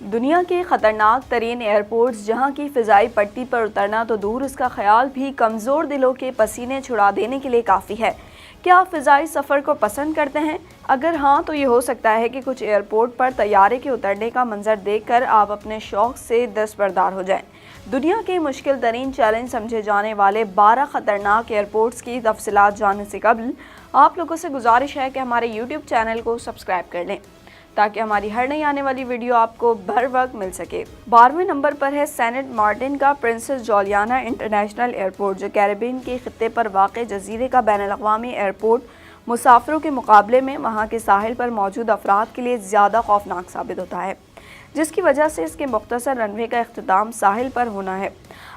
دنیا کے خطرناک ترین ایئرپورٹس جہاں کی فضائی پٹی پر اترنا تو دور، اس کا خیال بھی کمزور دلوں کے پسینے چھڑا دینے کے لیے کافی ہے۔ کیا آپ فضائی سفر کو پسند کرتے ہیں؟ اگر ہاں تو یہ ہو سکتا ہے کہ کچھ ایئرپورٹ پر طیارے کے اترنے کا منظر دیکھ کر آپ اپنے شوق سے دستبردار ہو جائیں۔ دنیا کے مشکل ترین چیلنج سمجھے جانے والے 12 خطرناک ایئرپورٹس کی تفصیلات جاننے سے قبل آپ لوگوں سے گزارش ہے کہ ہمارے YouTube چینل کو سبسکرائب کر لیں تاکہ ہماری ہر نئی آنے والی ویڈیو آپ کو بر وقت مل سکے۔ 12ویں نمبر پر ہے سینٹ مارٹن کا پرنسس جولیانا انٹرنیشنل ایئرپورٹ، جو کیریبین کے خطے پر واقع جزیرے کا بین الاقوامی ایئرپورٹ مسافروں کے مقابلے میں وہاں کے ساحل پر موجود افراد کے لیے زیادہ خوفناک ثابت ہوتا ہے، جس کی وجہ سے اس کے مختصر رن وے کا اختتام ساحل پر ہونا ہے۔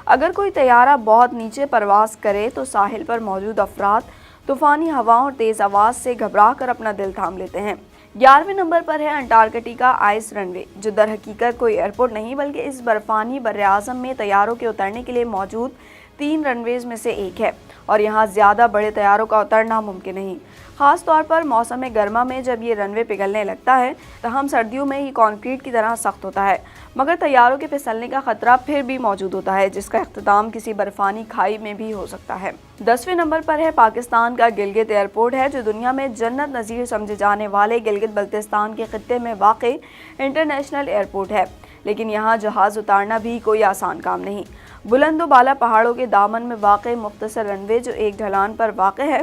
اگر کوئی طیارہ بہت نیچے پرواز کرے تو ساحل پر موجود افراد طوفانی ہواؤں اور تیز آواز سے گھبرا کر اپنا دل تھام لیتے ہیں۔ 11ویں نمبر پر ہے انٹارکٹیکا آئس رن وے، جو در حقیقت کوئی ایئرپورٹ نہیں بلکہ اس برفانی براعظم میں طیاروں کے اترنے کے لیے موجود 3 رن ویز میں سے ایک ہے، اور یہاں زیادہ بڑے طیاروں کا اترنا ممکن نہیں، خاص طور پر موسم گرما میں جب یہ رن وے پگھلنے لگتا ہے۔ تاہم سردیوں میں یہ کنکریٹ کی طرح سخت ہوتا ہے، مگر طیاروں کے پھسلنے کا خطرہ پھر بھی موجود ہوتا ہے، جس کا اختتام کسی برفانی کھائی میں بھی ہو سکتا ہے۔ 10ویں نمبر پر ہے پاکستان کا گلگت ایئرپورٹ ہے، جو دنیا میں جنت نظیر سمجھے جانے والے گلگت بلتستان کے خطے میں واقع انٹرنیشنل ایئرپورٹ ہے، لیکن یہاں جہاز اتارنا بھی کوئی آسان کام نہیں۔ بلند و بالا پہاڑوں کے دامن میں واقع مختصر رن وے، جو ایک ڈھلان پر واقع ہے،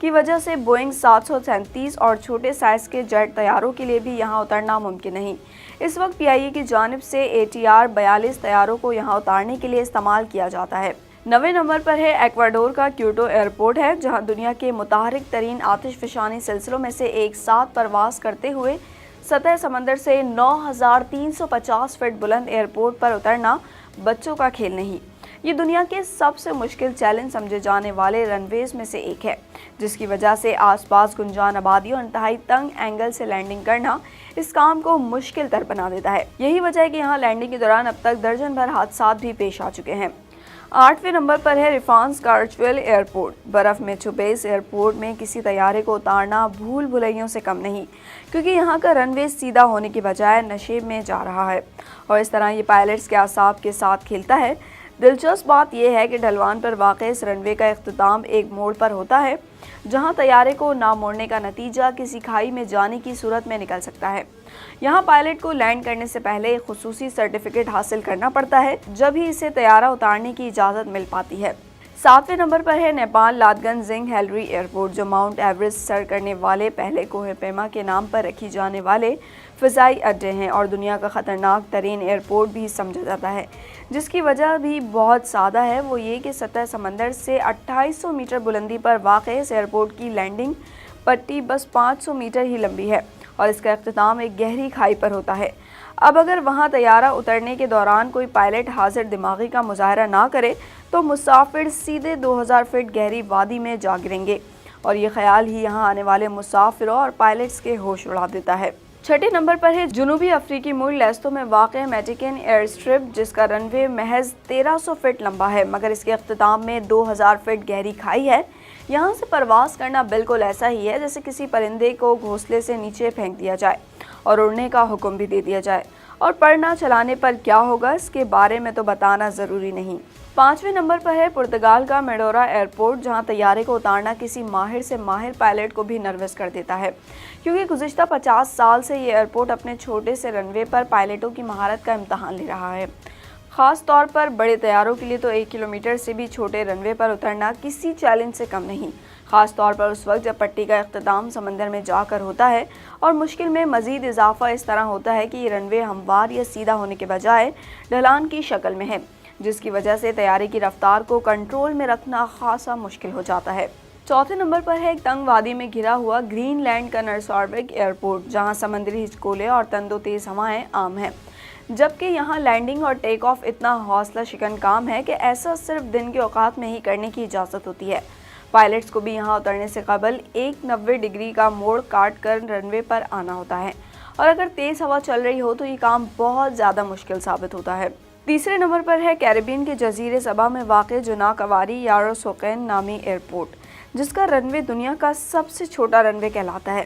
کی وجہ سے بوئنگ 737 اور چھوٹے سائز کے جیٹ طیاروں کے لیے بھی یہاں اترنا ممکن نہیں۔ اس وقت PIA کی جانب سے ATR 42 طیاروں کو یہاں اتارنے کے لیے استعمال کیا جاتا ہے۔ 9ویں نمبر پر ہے ایکواڈور کا کیوٹو ایئرپورٹ ہے، جہاں دنیا کے متحرک ترین آتش فشانی سلسلوں میں سے ایک ساتھ پرواز کرتے ہوئے سطح سمندر سے 9350 فٹ بلند ایئرپورٹ پر اترنا بچوں کا کھیل نہیں۔ یہ دنیا کے سب سے مشکل چیلنج سمجھے جانے والے رن ویز میں سے ایک ہے، جس کی وجہ سے آس پاس گنجان آبادی اور انتہائی تنگ اینگل سے لینڈنگ کرنا اس کام کو مشکل تر بنا دیتا ہے۔ یہی وجہ ہے کہ یہاں لینڈنگ کے دوران اب تک درجن بھر حادثات بھی پیش آ چکے ہیں۔ 8ویں نمبر پر ہے رفانس کارچویل ایئرپورٹ۔ برف میں چھپے اس ایئرپورٹ میں کسی طیارے کو اتارنا بھول بھلیوں سے کم نہیں، کیونکہ یہاں کا رن وے سیدھا ہونے کی بجائے نشیب میں جا رہا ہے، اور اس طرح یہ پائلٹس کے اعصاب کے ساتھ کھیلتا ہے۔ دلچسپ بات یہ ہے کہ ڈھلوان پر واقع اس رن وے کا اختتام ایک موڑ پر ہوتا ہے، جہاں طیارے کو نہ موڑنے کا نتیجہ کسی کھائی میں جانے کی صورت میں نکل سکتا ہے۔ یہاں پائلٹ کو لینڈ کرنے سے پہلے ایک خصوصی سرٹیفکیٹ حاصل کرنا پڑتا ہے، جب ہی اسے طیارہ اتارنے کی اجازت مل پاتی ہے۔ 7ویں نمبر پر ہے نیپال لادگن زنگ ہیلری ایئرپورٹ، جو ماؤنٹ ایورسٹ سر کرنے والے پہلے کوہ پیما کے نام پر رکھی جانے والے فضائی اڈے ہیں، اور دنیا کا خطرناک ترین ایئرپورٹ بھی سمجھا جاتا ہے، جس کی وجہ بھی بہت سادہ ہے، وہ یہ کہ سطح سمندر سے 2800 میٹر بلندی پر واقع اس ایئرپورٹ کی لینڈنگ پٹی بس 500 میٹر ہی لمبی ہے، اور اس کا اختتام ایک گہری کھائی پر ہوتا ہے۔ اب اگر وہاں طیارہ اترنے کے دوران کوئی پائلٹ حاضر دماغی کا مظاہرہ نہ کرے تو مسافر سیدھے 2000 فٹ گہری وادی میں جا گریں گے، اور یہ خیال ہی یہاں آنے والے مسافروں اور پائلٹس کے ہوش اڑا دیتا ہے۔ 6 نمبر پر ہے جنوبی افریقی ملک لیسوتھو میں واقع میٹیکن ایئر اسٹرپ، جس کا رن وے محض 1300 فٹ لمبا ہے، مگر اس کے اختتام میں 2000 فٹ گہری کھائی ہے۔ یہاں سے پرواز کرنا بالکل ایسا ہی ہے جیسے کسی پرندے کو گھونسلے سے نیچے پھینک دیا جائے اور اڑنے کا حکم بھی دے دیا جائے، اور پڑنا چلانے پر کیا ہوگا اس کے بارے میں تو بتانا ضروری نہیں۔ 5ویں نمبر پر ہے پرتگال کا میڈورا ایئرپورٹ، جہاں طیارے کو اتارنا کسی ماہر سے ماہر پائلٹ کو بھی نروس کر دیتا ہے، کیونکہ گزشتہ 50 سال سے یہ ایئرپورٹ اپنے چھوٹے سے رن وے پر پائلٹوں کی مہارت کا امتحان لے رہا ہے۔ خاص طور پر بڑے طیاروں کے لیے تو 1 کلومیٹر سے بھی چھوٹے رن وے پر اترنا کسی چیلنج سے کم نہیں، خاص طور پر اس وقت جب پٹی کا اختتام سمندر میں جا کر ہوتا ہے، اور مشکل میں مزید اضافہ اس طرح ہوتا ہے کہ یہ رن وے ہموار یا سیدھا ہونے کے بجائے ڈھلان کی شکل میں ہے، جس کی وجہ سے طیارے کی رفتار کو کنٹرول میں رکھنا خاصا مشکل ہو جاتا ہے۔ 4 نمبر پر ہے ایک تنگ وادی میں گھرا ہوا گرین لینڈ کا نرساروک ایئرپورٹ، جہاں سمندری ہچکولے اور تند و تیز ہوائیں عام ہیں، جبکہ یہاں لینڈنگ اور ٹیک آف اتنا حوصلہ شکن کام ہے کہ ایسا صرف دن کے اوقات میں ہی کرنے کی اجازت ہوتی ہے۔ پائلٹس کو بھی یہاں اترنے سے قبل 90 ڈگری کا موڑ کاٹ کر رن وے پر آنا ہوتا ہے، اور اگر تیز ہوا چل رہی ہو تو یہ کام بہت زیادہ مشکل ثابت ہوتا ہے۔ 3 نمبر پر ہے کیریبین کے جزیرے سبا میں واقع جناکواری یاروسوکین نامی ایئرپورٹ، جس کا رن وے دنیا کا سب سے چھوٹا رن وے کہلاتا ہے۔